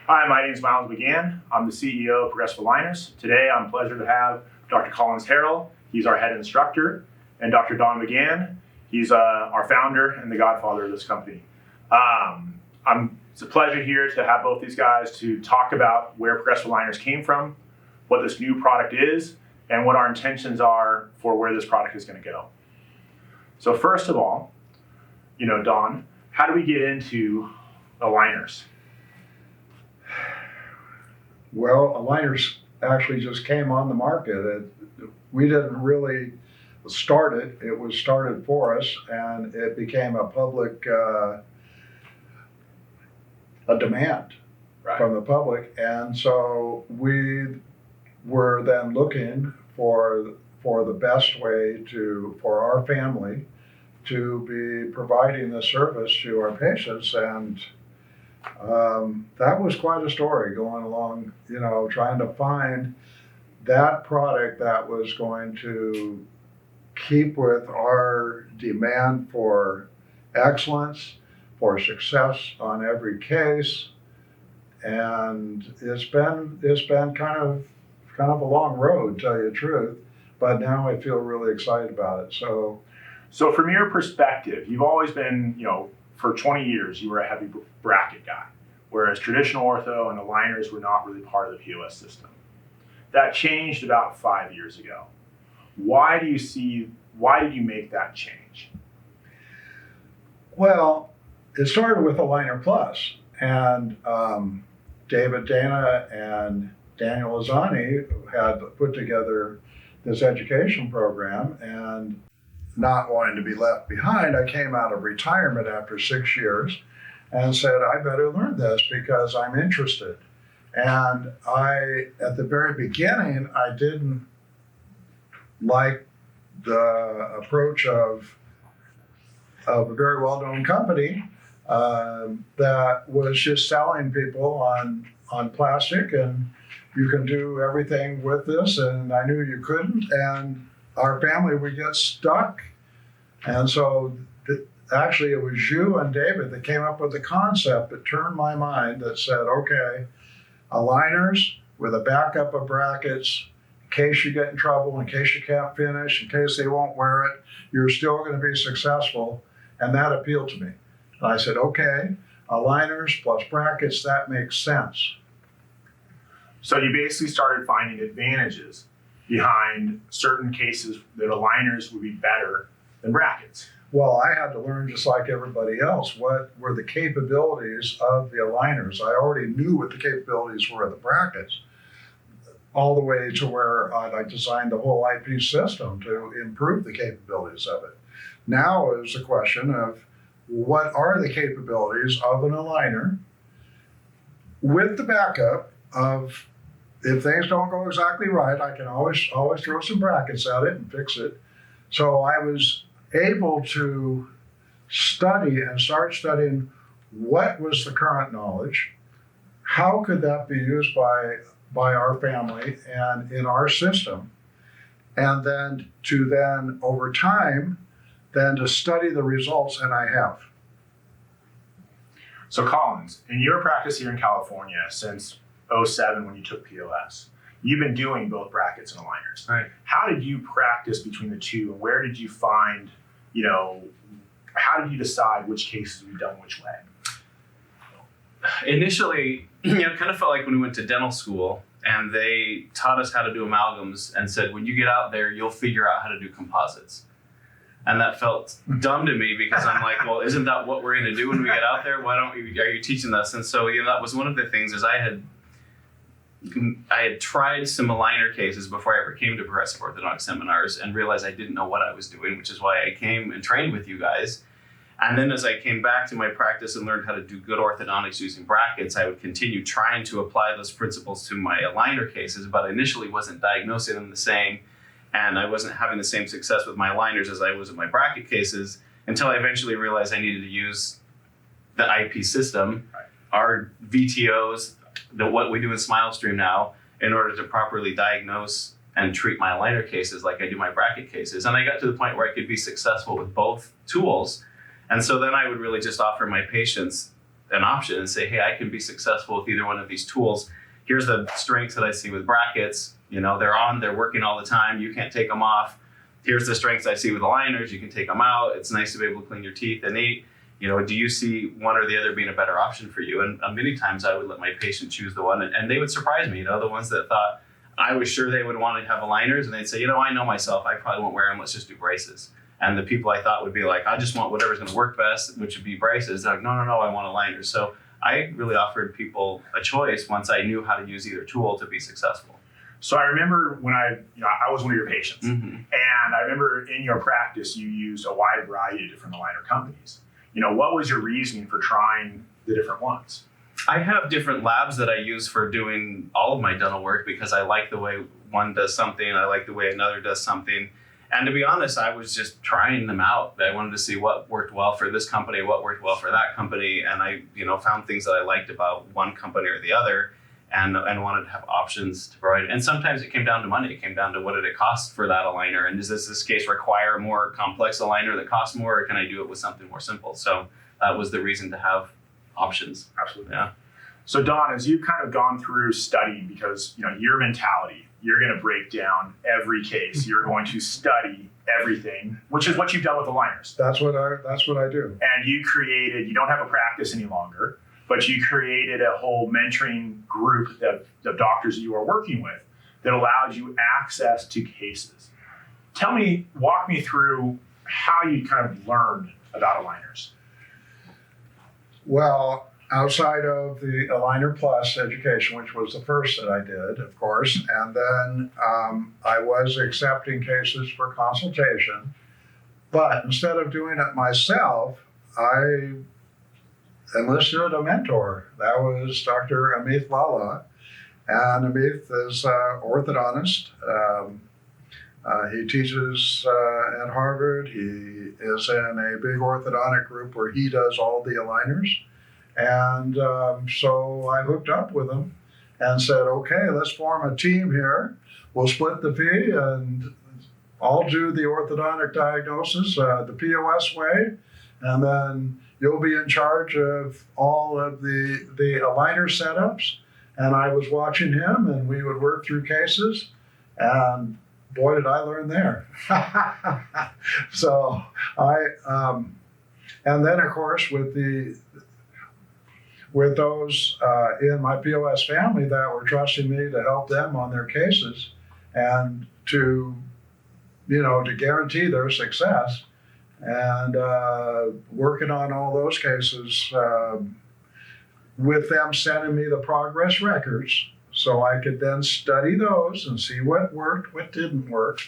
Hi, my name is Miles McGann. I'm the CEO of Progressive Aligners. Today, I'm pleased to have Dr. Collins Harrell. He's our head instructor, and Dr. Don McGann. He's our founder and the godfather of this company. It's a pleasure here to have both these guys to talk about where Progressive Aligners came from, what this new product is, and what our intentions are for where this product is going to go. So first of all, Don, how do we get into aligners? Well, aligners actually just came on the market. We didn't really start it. It was started for us, and it became a public a demand from the public. And so we were then looking for the best way for our family to be providing the service to our patients. And that was quite a story going along, trying to find that product that was going to keep with our demand for excellence, for success on every case. And it's been kind of a long road, to tell you the truth, but now I feel really excited about it. So from your perspective, you've always been, for 20 years, you were a heavy bracket guy, whereas traditional ortho and aligners were not really part of the POS system. That changed about 5 years ago. Why did you make that change? Well, it started with Aligner Plus, and David Dana and Daniel Azzani had put together this education program, and not wanting to be left behind, I came out of retirement after 6 years and said, I better learn this because I'm interested. And at the very beginning, I didn't like the approach of a very well-known company that was just selling people on plastic, and you can do everything with this, and I knew you couldn't, and our family would get stuck. And so actually it was you and David that came up with the concept that turned my mind, that said, okay, aligners with a backup of brackets, in case you get in trouble, in case you can't finish, in case they won't wear it, you're still going to be successful. And that appealed to me. And I said, okay, aligners plus brackets, that makes sense. So you basically started finding advantages behind certain cases that aligners would be better than brackets. Well, I had to learn, just like everybody else, what were the capabilities of the aligners. I already knew what the capabilities were of the brackets, all the way to where I designed the whole IP system to improve the capabilities of it. Now is a question of what are the capabilities of an aligner with the backup of, if things don't go exactly right, I can always throw some brackets at it and fix it. So I was able to study and start studying what was the current knowledge, how could that be used by our family and in our system, and then over time, to study the results, and I have. So Collins, in your practice here in California since 2007 when you took POS, you've been doing both brackets and aligners. Right. How did you practice between the two, and where did you find, how did you decide which cases would be done which way? Initially, it kind of felt like when we went to dental school and they taught us how to do amalgams and said, when you get out there, you'll figure out how to do composites. And that felt dumb to me because I'm like, well, isn't that what we're going to do when we get out there? Are you teaching us? And so, that was one of the things, is I had tried some aligner cases before I ever came to Progressive Orthodontics seminars and realized I didn't know what I was doing, which is why I came and trained with you guys. And then as I came back to my practice and learned how to do good orthodontics using brackets, I would continue trying to apply those principles to my aligner cases, but I initially wasn't diagnosing them the same, and I wasn't having the same success with my aligners as I was with my bracket cases, until I eventually realized I needed to use the IP system, our VTOs, what we do in SmileStream now, in order to properly diagnose and treat my aligner cases like I do my bracket cases. And I got to the point where I could be successful with both tools. And so then I would really just offer my patients an option and say, hey, I can be successful with either one of these tools. Here's the strengths that I see with brackets. They're working all the time. You can't take them off. Here's the strengths I see with aligners. You can take them out. It's nice to be able to clean your teeth and eat. Do you see one or the other being a better option for you? And many times I would let my patient choose the one, and they would surprise me. The ones that thought I was sure they would want to have aligners, and they'd say, I know myself. I probably won't wear them. Let's just do braces. And the people I thought would be like, I just want whatever's going to work best, which would be braces. They're like, no, I want aligners. So I really offered people a choice once I knew how to use either tool to be successful. So I remember when I was one of your patients, and I remember in your practice you used a wide variety of different aligner companies. What was your reasoning for trying the different ones? I have different labs that I use for doing all of my dental work because I like the way one does something, I like the way another does something. And to be honest, I was just trying them out. I wanted to see what worked well for this company, what worked well for that company, and I found things that I liked about one company or the other. And wanted to have options to provide. And sometimes it came down to money. It came down to what did it cost for that aligner? And does this case require a more complex aligner that costs more, or can I do it with something more simple? So that was the reason to have options. Absolutely. Yeah. So Don, as you've kind of gone through studying, because your mentality, you're going to break down every case. You're going to study everything, which is what you've done with aligners. That's what I do. And you don't have a practice any longer, but you created a whole mentoring group of doctors that you are working with that allows you access to cases. Walk me through how you kind of learned about aligners. Well, outside of the Aligner Plus education, which was the first that I did, of course, and then I was accepting cases for consultation, but instead of doing it myself, I enlisted a mentor. That was Dr. Amit Lala, and Amit is an orthodontist. He teaches at Harvard. He is in a big orthodontic group where he does all the aligners. And so I hooked up with him and said, okay, let's form a team here. We'll split the fee and I'll do the orthodontic diagnosis the POS way. And then you'll be in charge of all of the aligner setups. And I was watching him and we would work through cases. And boy, did I learn there. So and then of course with those in my POS family that were trusting me to help them on their cases and to guarantee their success, and working on all those cases with them sending me the progress records so I could then study those and see what worked, what didn't work.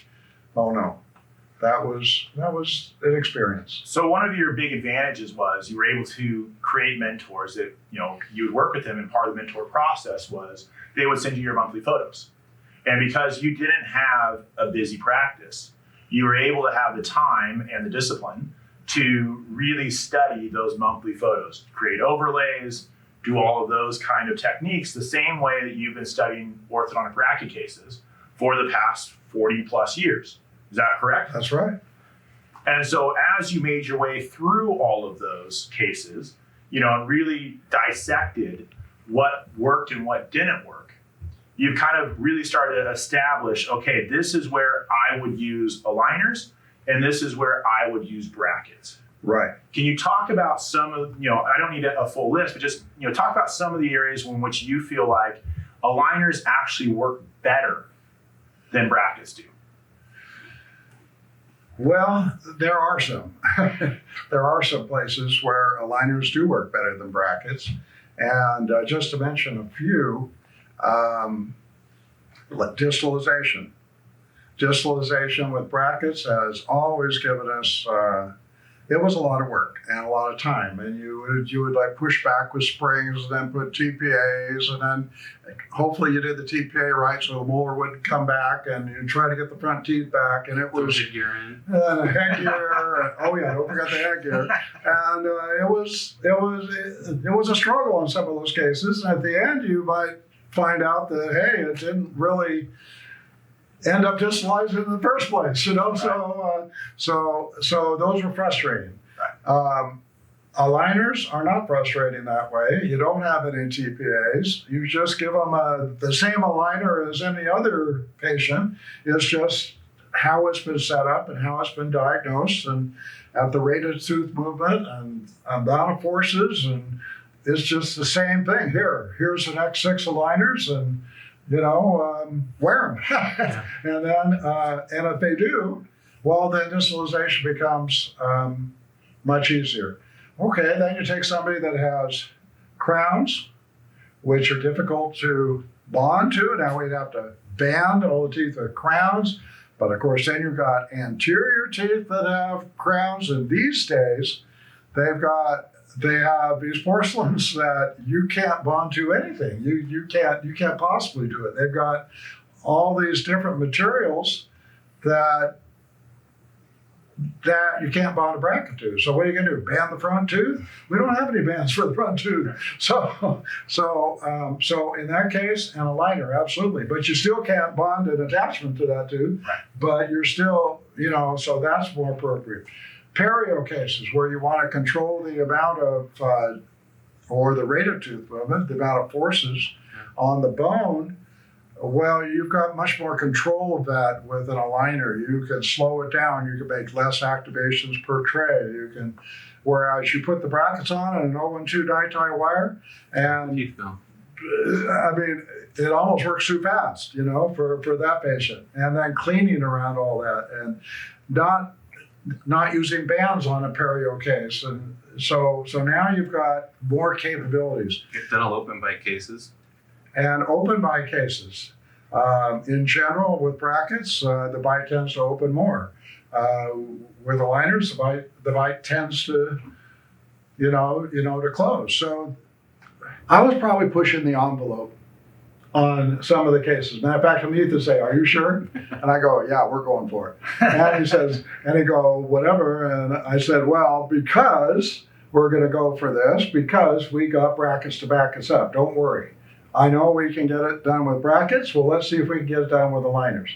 Oh no, that was an experience. So one of your big advantages was you were able to create mentors that, you would work with them, and part of the mentor process was they would send you your monthly photos. And because you didn't have a busy practice, you were able to have the time and the discipline to really study those monthly photos, create overlays, do all of those kind of techniques the same way that you've been studying orthodontic bracket cases for the past 40 plus years. Is that correct? That's right. And so as you made your way through all of those cases, and really dissected what worked and what didn't work, you kind of really started to establish, okay, this is where I would use aligners and this is where I would use brackets. Right. Can you talk about some of, I don't need a full list, but just, talk about some of the areas in which you feel like aligners actually work better than brackets do? Well, there are some. There are some places where aligners do work better than brackets. And just to mention a few, distalization. Distalization with brackets has always given us, it was a lot of work and a lot of time. And you would like push back with springs and then put TPAs, and then hopefully you did the TPA right so the molar wouldn't come back, and you try to get the front teeth back, and it was Headgear in. a headgear. Oh yeah, don't forget the headgear. And it was a struggle in some of those cases. And at the end, you might find out that hey, it didn't really end up distalizing in the first place, Right. So those were frustrating. Right. aligners are not frustrating that way. You don't have any TPAs. You just give them the same aligner as any other patient. It's just how it's been set up and how it's been diagnosed and at the rate of tooth movement and amount of forces. And it's just the same thing. Here's the next 6 aligners and, wear them. And then, and if they do, well, then instillation becomes much easier. Okay, then you take somebody that has crowns, which are difficult to bond to. Now we'd have to band all the teeth with crowns. But of course, then you've got anterior teeth that have crowns. And these days, they have these porcelains that you can't bond to anything. You can't possibly do it. They've got all these different materials that you can't bond a bracket to. So what are you going to do? Band the front tooth? We don't have any bands for the front tooth. So in that case, an aligner, absolutely. But you still can't bond an attachment to that tooth. Right. But you're still, so that's more appropriate. Perio cases where you want to control the amount of, or the rate of tooth movement, the amount of forces on the bone. Well, you've got much more control of that with an aligner. You can slow it down. You can make less activations per tray. Whereas you put the brackets on and an 012 die-tie wire, and I mean, it almost works too fast, for that patient. And then cleaning around all that and not using bands on a perio case. And so now you've got more capabilities. Get dental open by cases. And open bite cases. In general, with brackets, the bite tends to open more. With aligners, the bite tends to, to close. So I was probably pushing the envelope on some of the cases. Matter of fact, Amit would say, "Are you sure?" And I go, "Yeah, we're going for it." And he go, "Whatever." And I said, "Well, because we're going to go for this, because we got brackets to back us up. Don't worry. I know we can get it done with brackets. Well, let's see if we can get it done with aligners."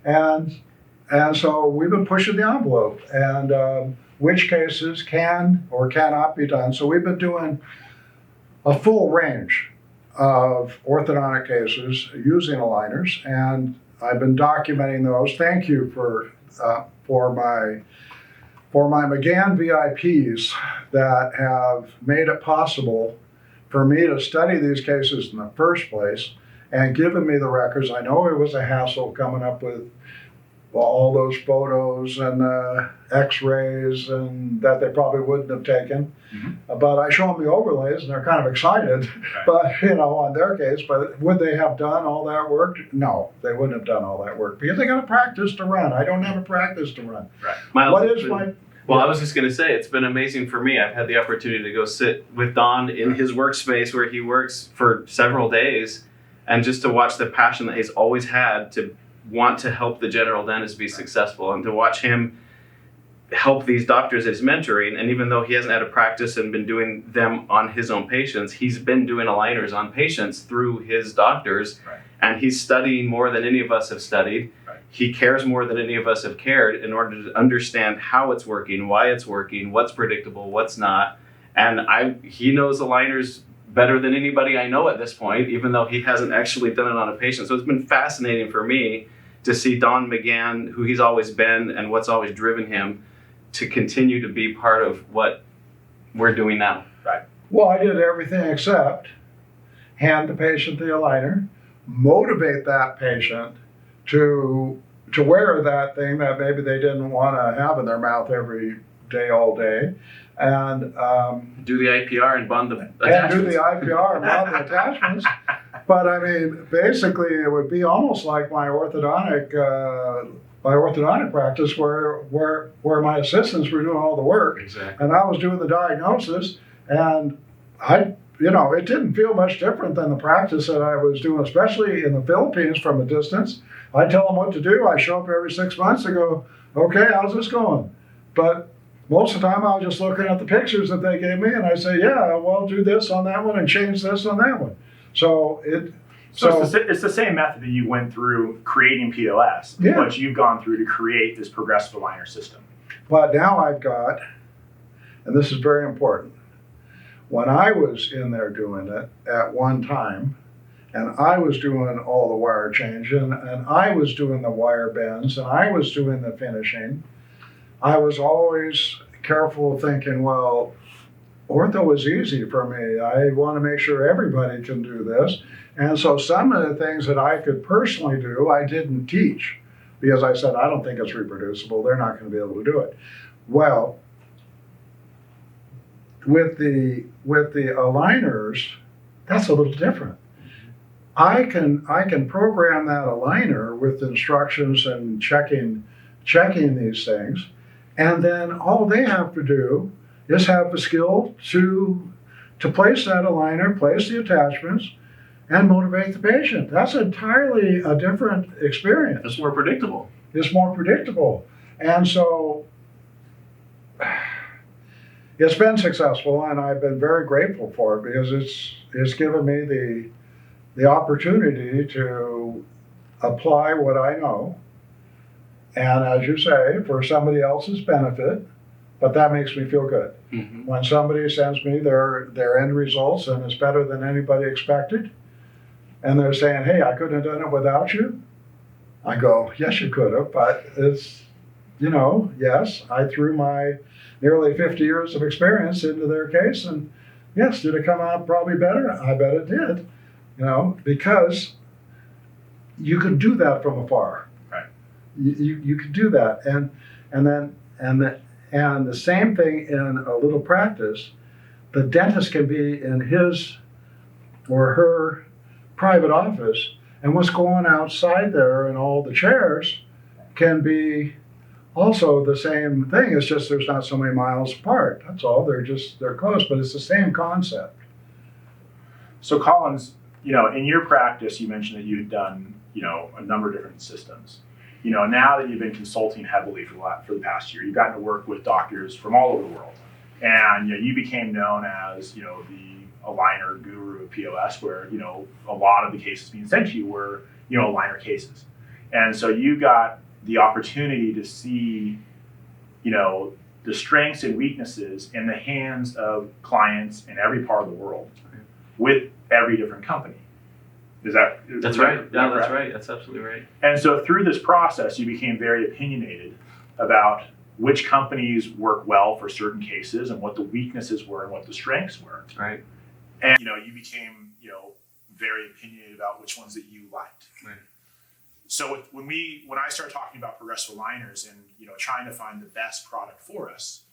And so we've been pushing the envelope and which cases can or cannot be done. So we've been doing a full range of orthodontic cases using aligners, and I've been documenting those. Thank you for my McGann VIPs that have made it possible for me to study these cases in the first place and given me the records. I know it was a hassle coming up with all those photos and x-rays and that they probably wouldn't have taken. Mm-hmm. But I show them the overlays and they're kind of excited, right. But on their case, but would they have done all that work? No, they wouldn't have done all that work because they got a practice to run. I don't have a practice to run. Right. Well, I was just going to say, it's been amazing for me. I've had the opportunity to go sit with Don in his workspace where he works for several days and just to watch the passion that he's always had to want to help the general dentist be successful and to watch him help these doctors that he's mentoring. And even though he hasn't had a practice and been doing them on his own patients, he's been doing aligners on patients through his doctors. Right. And he's studying more than any of us have studied. Right. He cares more than any of us have cared in order to understand how it's working, why it's working, what's predictable, what's not. And he knows aligners better than anybody I know at this point, even though he hasn't actually done it on a patient. So it's been fascinating for me to see Don McGann, who he's always been and what's always driven him, to continue to be part of what we're doing now. Right. Well, I did everything except hand the patient the aligner, motivate that patient to wear that thing that maybe they didn't want to have in their mouth every day, all day, and do the IPR and bond the attachments. And do the IPR and bond the attachments. But I mean, basically, it would be almost like my orthodontic practice where my assistants were doing all the work, exactly. And I was doing the diagnosis, and it didn't feel much different than the practice that I was doing, especially in the Philippines from a distance. I tell them what to do. I show up every 6 months and go, "Okay, how's this going?" But most of the time, I was just looking at the pictures that they gave me, and I say, "Yeah, well, do this on that one and change this on that one." So it's the same method that you went through creating POS, yeah. But you've gone through to create this progressive aligner system. But now I've got, and this is very important, When I was in there doing it at one time, and I was doing all the wire changing, and I was doing the wire bends, and I was doing the finishing, I was always careful thinking, well, ortho is easy for me. I want to make sure everybody can do this. And so some of the things that I could personally do, I didn't teach because I said, I don't think it's reproducible. They're not going to be able to do it. Well, with the aligners, that's a little different. I can program that aligner with instructions and checking these things, and then all they have to do is have the skill to place that aligner, place the attachments, and motivate the patient. That's entirely a different experience. It's more predictable. It's more predictable, and so it's been successful, and I've been very grateful for it because it's given me the opportunity to apply what I know, and as you say, for somebody else's benefit, but that makes me feel good. Mm-hmm. When somebody sends me their end results and it's better than anybody expected, and they're saying, hey, I couldn't have done it without you, I go, yes, you could have, but it's, yes, I threw my nearly 50 years of experience into their case, and yes, did it come out probably better? I bet it did. Because you can do that from afar. Right. You can do that, and the same thing in a little practice. The dentist can be in his or her private office, and what's going outside there in all the chairs can be also the same thing. It's just there's not so many miles apart. That's all. They're close, but it's the same concept. So Collins, in your practice, you mentioned that you had done, a number of different systems. Now that you've been consulting heavily for the past year, you've gotten to work with doctors from all over the world, and you became known as, the aligner guru of POS, where a lot of the cases being sent to you were, aligner cases, and so you got the opportunity to see, the strengths and weaknesses in the hands of clients in every part of the world, with every different company. That's right. Yeah, that's right. That's absolutely right. And so through this process, you became very opinionated about which companies work well for certain cases and what the weaknesses were and what the strengths were. Right. And you became very opinionated about which ones that you liked. Right. So when I started talking about progressive aligners and trying to find the best product for us,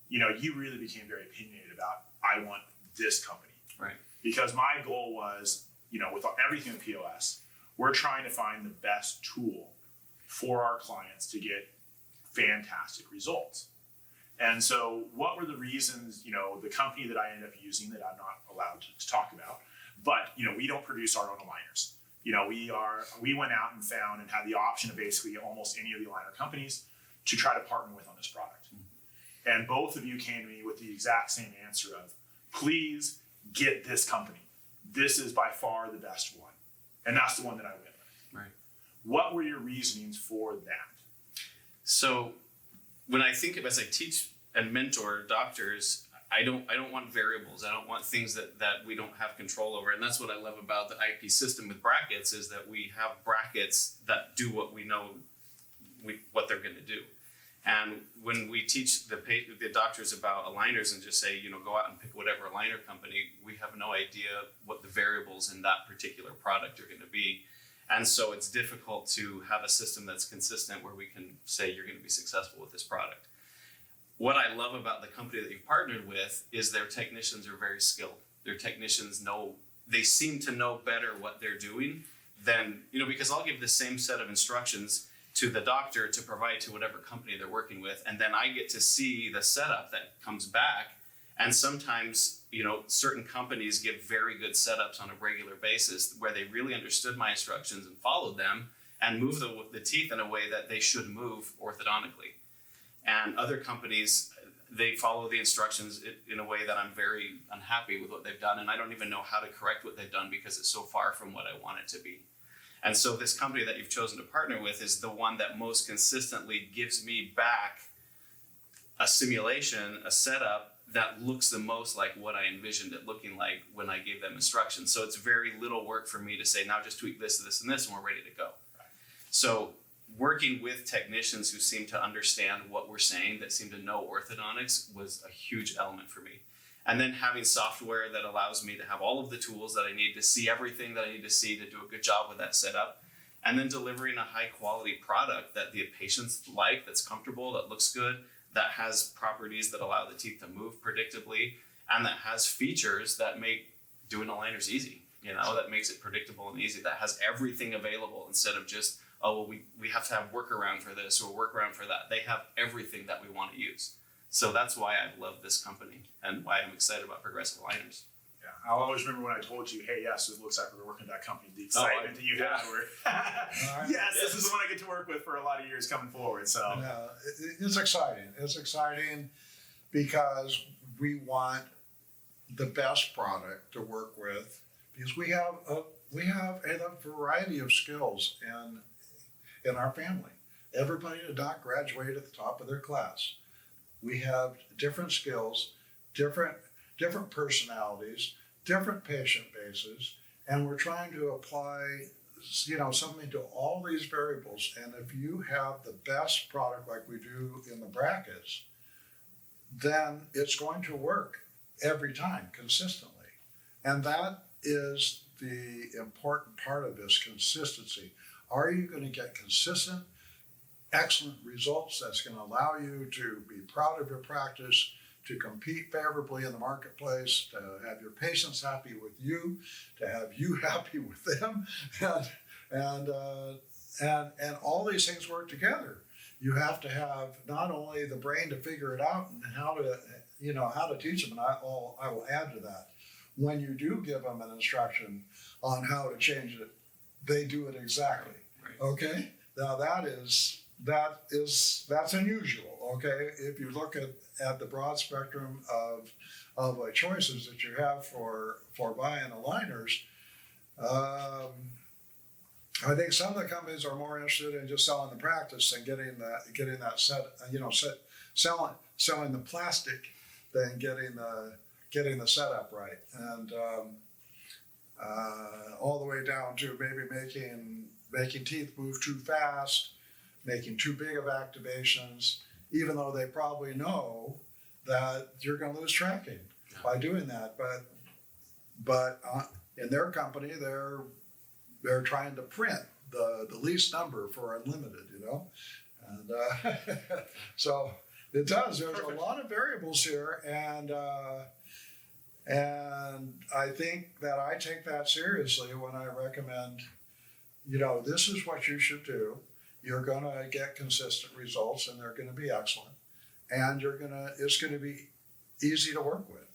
you really became very opinionated about, I want this company. Right. Because my goal was, with everything in POS, we're trying to find the best tool for our clients to get fantastic results. And so what were the reasons, the company that I ended up using that I'm not allowed to talk about, but, we don't produce our own aligners. We went out and found and had the option of basically almost any of the aligner companies to try to partner with on this product. Mm-hmm. And both of you came to me with the exact same answer of, please get this company. This is by far the best one. And that's the one that I went with. Right. What were your reasonings for that? So when I think of, as I teach and mentor doctors, I don't want variables. I don't want things that we don't have control over. And that's what I love about the IP system with brackets, is that we have brackets that do what we know what they're going to do. And when we teach the doctors about aligners and just say, go out and pick whatever aligner company, we have no idea what the variables in that particular product are going to be. And so it's difficult to have a system that's consistent where we can say you're going to be successful with this product. What I love about the company that you've partnered with is their technicians are very skilled. Their technicians they seem to know better what they're doing than, because I'll give the same set of instructions to the doctor to provide to whatever company they're working with. And then I get to see the setup that comes back. And sometimes, certain companies give very good setups on a regular basis where they really understood my instructions and followed them and move the teeth in a way that they should move orthodontically. And other companies, they follow the instructions in a way that I'm very unhappy with what they've done. And I don't even know how to correct what they've done because it's so far from what I want it to be. And so this company that you've chosen to partner with is the one that most consistently gives me back a simulation, a setup that looks the most like what I envisioned it looking like when I gave them instructions. So it's very little work for me to say, now just tweak this, this, and this, and we're ready to go. So working with technicians who seem to understand what we're saying, that seem to know orthodontics, was a huge element for me. And then having software that allows me to have all of the tools that I need to see everything that I need to see to do a good job with that setup. And then delivering a high quality product that the patients like, that's comfortable, that looks good, that has properties that allow the teeth to move predictably, and that has features that make doing aligners easy, that makes it predictable and easy, that has everything available instead of just, oh, well, we have to have workaround for this or workaround for that. They have everything that we want to use. So that's why I love this company and why I'm excited about Progressive Aligners. Yeah, I'll always remember when I told you, hey, yes, it looks like we're working at that company. The excitement that you had were, yes, this is the one I get to work with for a lot of years coming forward. So it's exciting. It's exciting because we want the best product to work with, because we have a variety of skills in our family. Everybody did not graduate at the top of their class. We have different skills, different personalities, different patient bases, and we're trying to apply, something to all these variables. And if you have the best product like we do in the brackets, then it's going to work every time consistently. And that is the important part of this, consistency. Are you going to get consistent, excellent results that's going to allow you to be proud of your practice, to compete favorably in the marketplace, to have your patients happy with you, to have you happy with them, and all these things work together. You have to have not only the brain to figure it out and how to teach them, and I will add to that. When you do give them an instruction on how to change it, they do it exactly. Right. Okay? Now that's unusual. Okay? If you look at the broad spectrum of choices that you have for buying aligners, I think some of the companies are more interested in just selling the practice and getting that set, selling the plastic than getting the setup right, and all the way down to maybe making teeth move too fast, making too big of activations, even though they probably know that you're going to lose tracking by doing that. But in their company, they're trying to print the least number for unlimited, and so it does. There's a lot of variables here, and I think that I take that seriously when I recommend, this is what you should do. You're going to get consistent results, and they're going to be excellent, and it's going to be easy to work with.